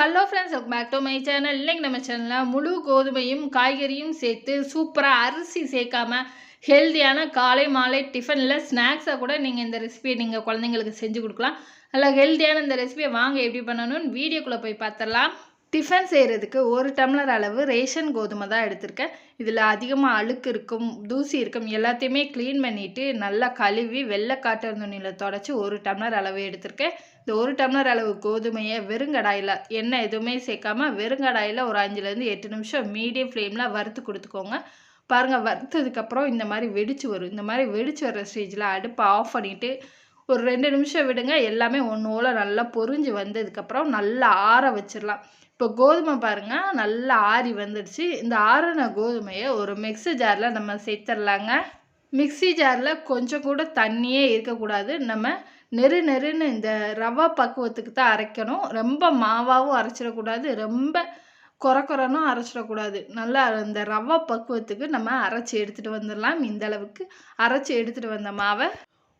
Hello friends, welcome back to my channel. இன்னைக்கு நம்ம சேனலில் முழு கோதுமையும் காய்கறியும் சேர்த்து சூப்பராக அரிசி சேர்க்காம ஹெல்த்தியான காலை மாலை டிஃபனில் ஸ்நாக்ஸாக கூட நீங்கள் இந்த ரெசிபியை நீங்கள் குழந்தைங்களுக்கு செஞ்சு கொடுக்கலாம். நல்லா ஹெல்த்தியான இந்த ரெசிபியை வாங்க எப்படி பண்ணணும்னு வீடியோக்குள்ளே போய் பார்த்துடலாம். டிஃபன் செய்கிறதுக்கு 1 டம்ளர் அளவு ரேஷன் கோதுமை தான் எடுத்திருக்கேன். இதில் அதிகமாக அழுக்கு இருக்கும், தூசி இருக்கும், எல்லாத்தையுமே க்ளீன் பண்ணிவிட்டு நல்லா கழுவி வெள்ளை காட்டன் துணியில் தொடச்சி 1 டம்ளர் அளவு எடுத்திருக்கேன். இந்த 1 டம்ளர் அளவு கோதுமையை வெறுங்கடாயில் எண்ணெய் எதுவுமே சேர்க்காம வெறுங்கடாயில் ஒரு 5லேருந்து 8 நிமிஷம் மீடியம் ஃப்ளேமில் வறுத்து கொடுத்துக்கோங்க. பாருங்கள், வறுத்ததுக்கப்புறம் இந்த மாதிரி வெடிச்சு வரும். இந்த மாதிரி வெடிச்சு வர்ற ஸ்டேஜில் அடுப்பை ஆஃப் பண்ணிவிட்டு ஒரு 2 நிமிஷம் விடுங்க. எல்லாமே ஒன்றோட நல்லா பொரிஞ்சு வந்ததுக்கப்புறம் நல்லா ஆற வச்சிடலாம். இப்போ கோதுமை பாருங்கள் நல்லா ஆறி வந்துடுச்சு. இந்த ஆறின கோதுமையை ஒரு மிக்ஸி ஜாரில் நம்ம சேர்த்துடலாங்க. மிக்ஸி ஜாரில் கொஞ்சம் கூட தண்ணியே இருக்கக்கூடாது. நம்ம நெருன்னு இந்த ரவா பக்குவத்துக்கு தான் அரைக்கணும். ரொம்ப மாவாகவும் அரைச்சிடக்கூடாது, ரொம்ப குறன்னு அரைச்சிடக்கூடாது. நல்லா இந்த ரவா பக்குவத்துக்கு நம்ம அரைச்சி எடுத்துகிட்டு வந்துடலாம். இந்த அளவுக்கு அரைச்சி எடுத்துகிட்டு வந்த மாவை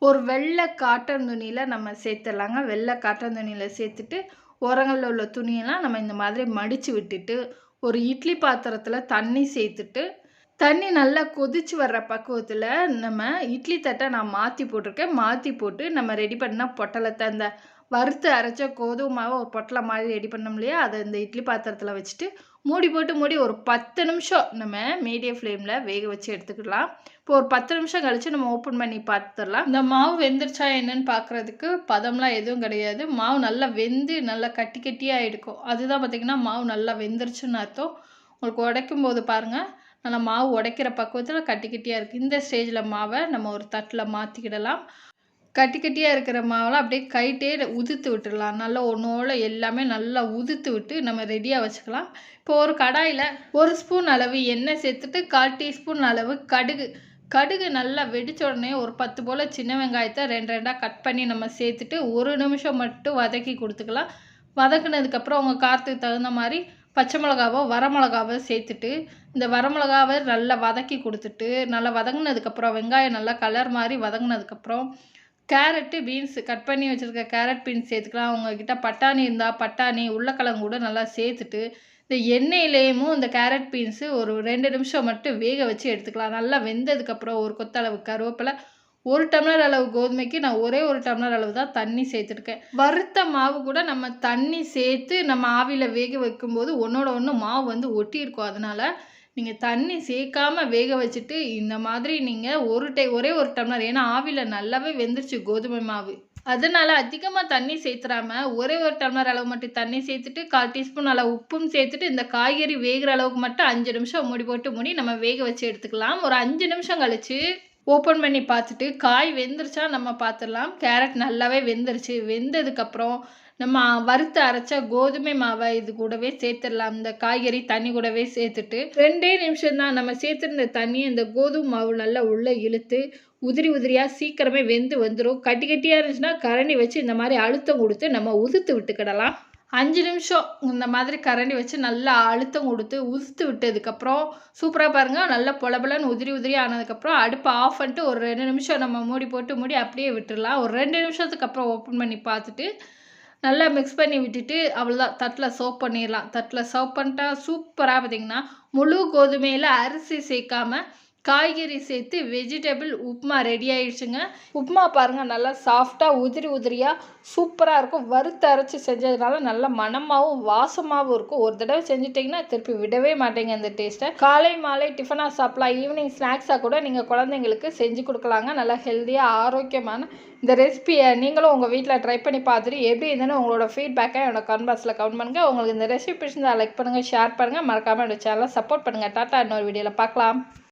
ஒரு வெள்ளை காட்டன் துணியில் நம்ம சேர்த்துடலாங்க. வெள்ளை காட்டன் துணியில் சேர்த்துட்டு ஓரங்களில் உள்ள துணியெல்லாம் நம்ம இந்த மாதிரி மடித்து விட்டுட்டு ஒரு இட்லி பாத்திரத்தில் தண்ணி சேர்த்துட்டு தண்ணி நல்லா கொதிச்சு வர்ற பக்குவத்தில் நம்ம இட்லி தட்டை நான் மாற்றி போட்டிருக்கேன். மாற்றி போட்டு நம்ம ரெடி பண்ண பொட்டலத்தை அந்த வறுத்து அரைச்ச கோதுமை மாவை ஒரு பொட்டலை மாதிரி ரெடி பண்ணோம் இல்லையா, அதை இந்த இட்லி பாத்திரத்தில் வச்சுட்டு மூடி போட்டு ஒரு 10 நிமிஷம் நம்ம மீடியம் ஃப்ளேமில் வேக வச்சு எடுத்துக்கலாம். இப்போ ஒரு 10 நிமிஷம் கழித்து நம்ம ஓப்பன் பண்ணி பார்த்துடலாம். இந்த மாவு வெந்துருச்சா என்னன்னு பார்க்குறதுக்கு பதம்லாம் எதுவும் கிடையாது. மாவு நல்லா வெந்து நல்லா கட்டியாக இருக்கும். அதுதான் பார்த்திங்கன்னா மாவு நல்லா வெந்துருச்சுன்னு அர்த்தம். உங்களுக்கு உடைக்கும் போது பாருங்கள் நல்லா மாவு உடைக்கிற பக்குவத்தில் கட்டியாக இருக்குது. இந்த ஸ்டேஜில் மாவை நம்ம ஒரு தட்டில் மாற்றிக்கிடலாம். கட்டியாக இருக்கிற மாவெல்லாம் அப்படியே கைட்டே உதுத்து விட்டுடலாம். நல்லா ஒன்றோட எல்லாமே நல்லா உதுத்து விட்டு நம்ம ரெடியாக வச்சுக்கலாம். இப்போ ஒரு கடாயில் 1 ஸ்பூன் அளவு எண்ணெய் சேர்த்துட்டு 1/4 டீஸ்பூன் அளவு கடுகு நல்லா வெடித்த உடனே ஒரு 10 போல் சின்ன வெங்காயத்தை 2 கட் பண்ணி நம்ம சேர்த்துட்டு 1 நிமிஷம் மட்டும் வதக்கி கொடுத்துக்கலாம். வதக்குனதுக்கப்புறம் உங்கள் காரத்துக்கு தகுந்த மாதிரி பச்சை மிளகாவோ வரமிளகாவோ சேர்த்துட்டு இந்த வரமிளகாவை நல்லா வதக்கி கொடுத்துட்டு நல்லா வதங்கினதுக்கப்புறம் வெங்காயம் நல்லா கலர் மாதிரி வதங்கினதுக்கப்புறம் கேரட்டு பீன்ஸ் கட் பண்ணி வச்சுருக்க கேரட் பீன்ஸ் சேர்த்துக்கலாம். உங்ககிட்ட பட்டாணி இருந்தால் பட்டாணி உருளைக்கிழங்கு கூட நல்லா சேர்த்துட்டு இந்த எண்ணெயிலேயும் இந்த கேரட் பீன்ஸு ஒரு 2 நிமிஷம் மட்டும் வேக வச்சு எடுத்துக்கலாம். நல்லா வெந்ததுக்கப்புறம் ஒரு கொத்தளவு கருவேப்பிலை, 1 டம்ளர் அளவு கோதுமைக்கு நான் ஒரே 1 டம்ளர் அளவு தான் தண்ணி சேர்த்துருக்கேன். வறுத்த மாவு கூட நம்ம தண்ணி சேர்த்து நம்ம ஆவியில் வேக வைக்கும்போது ஒன்றோட ஒன்று மாவு வந்து ஒட்டியிருக்கும். அதனால் நீங்கள் தண்ணி சேர்க்காமல் வேக வச்சுட்டு இந்த மாதிரி நீங்கள் ஒரே ஒரு டம்ளர், ஏன்னா ஆவியில் நல்லாவே வெந்துருச்சு கோதுமை மாவு, அதனால் அதிகமாக தண்ணி சேர்த்துறாம ஒரே 1 டம்ளர் அளவு மட்டும் தண்ணி சேர்த்துட்டு 1/4 டீஸ்பூன் அளவு உப்பும் சேர்த்துட்டு இந்த காய்கறி வேகிற அளவுக்கு மட்டும் 5 நிமிஷம் மூடி நம்ம வேக வச்சு எடுத்துக்கலாம். ஒரு 5 நிமிஷம் கழித்து ஓப்பன் பண்ணி பார்த்துட்டு காய் வெந்துருச்சா நம்ம பார்த்துடலாம். கேரட் நல்லாவே வெந்துருச்சு. வெந்ததுக்கப்புறம் நம்ம வறுத்து அரைச்ச கோதுமை மாவை இது கூடவே சேர்த்துடலாம். இந்த காய்கறி தண்ணி கூடவே சேர்த்துட்டு 2 நிமிஷம் தான் நம்ம சேர்த்துருந்த தண்ணியை இந்த கோதுமை மாவு நல்லா உள்ளே இழுத்து உதிரியாக சீக்கிரமே வெந்து வந்துடும். கட்டியாக இருந்துச்சுன்னா கரண்டி வச்சு இந்த மாதிரி அழுத்தம் கொடுத்து நம்ம உதுத்து விட்டுக்கிடலாம். 5 நிமிஷம் இந்த மாதிரி கரண்டி வச்சு நல்லா அழுத்தம் கொடுத்து உதுத்து விட்டதுக்கப்புறம் சூப்பராக பாருங்கள் நல்லா பொலபலன்னு உதிரி ஆனதுக்கப்புறம் அடுப்பை ஆஃப் பண்ணிட்டு ஒரு 2 நிமிஷம் நம்ம மூடி அப்படியே விட்டுடலாம். ஒரு 2 நிமிஷத்துக்கு அப்புறம் ஓப்பன் பண்ணி பார்த்துட்டு நல்லா மிக்ஸ் பண்ணி விட்டுட்டு அவ்வளோதான், தட்டில் சர்வ் பண்ணிடலாம். தட்டில் சர்வ் பண்ணிட்டா சூப்பராக பார்த்திங்கன்னா முழு கோதுமையில் அரிசி சேர்க்காம காய்கறி சேர்த்து வெஜிடபிள் உப்புமா ரெடி ஆயிடுச்சுங்க. உப்புமா பாருங்கள் நல்லா சாஃப்டாக உதிரியாக சூப்பராக இருக்கும். வறுத்து அரைச்சி செஞ்சதுனால நல்ல மணமாகவும் வாசமாகவும் இருக்கும். ஒரு தடவை செஞ்சுட்டிங்கன்னா திருப்பி விடவே மாட்டேங்க இந்த டேஸ்ட்டை. காலை மாலை டிஃபனாக சாப்பிடலாம், ஈவினிங் ஸ்நாக்ஸாக கூட நீங்கள் குழந்தைங்களுக்கு செஞ்சு கொடுக்கலாங்க. நல்லா ஹெல்த்தியாக ஆரோக்கியமான இந்த ரெசிபியை நீங்களும் உங்கள் வீட்டில் ட்ரை பண்ணி பார்த்துட்டு எப்படி இருந்ததுன்னு உங்களோட ஃபீட்பேக்கை என்னோட கமெண்ட் பாக்ஸில் கமெண்ட் பண்ணுங்கள். உங்களுக்கு இந்த ரெசிபி பிடிச்சிருந்தால் லைக் பண்ணுங்கள், ஷேர் பண்ணுங்கள், மறக்காமல் என்னோட சேனலை சப்போர்ட் பண்ணுங்கள். டாட்டா, இன்னொரு வீடியோவில் பார்க்கலாம்.